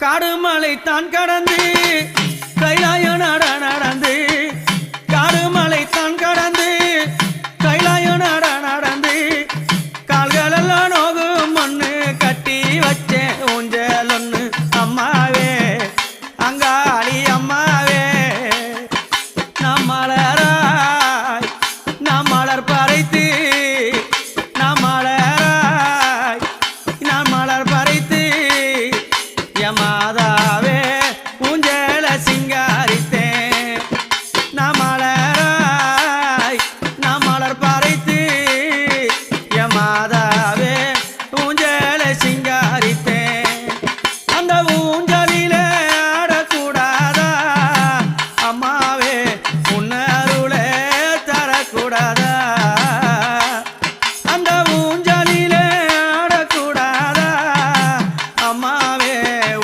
காடுமலை தான் கடந்து கைலாய நடந்து காடுமலை தான் கடந்து கைலாய நடந்து கால்களெல்லாம் நோகும் மண்ணு கட்டி வச்சேன் ஊஞ்சல் ஒன்று அம்மாவே அங்காளி அம்மாவே நாம் மலராய் நாம் மலர் பறைத்து நாம் மலராய் நாம் மலர் பறைத்து மாதாவே ஊஞ்சல சிங்காரித்தேன் நாம் மலராய் நாம் மலர் பறைத்து மாதாவே ஊஞ்சல சிங்காரித்தேன் அந்த ஊஞ்சல்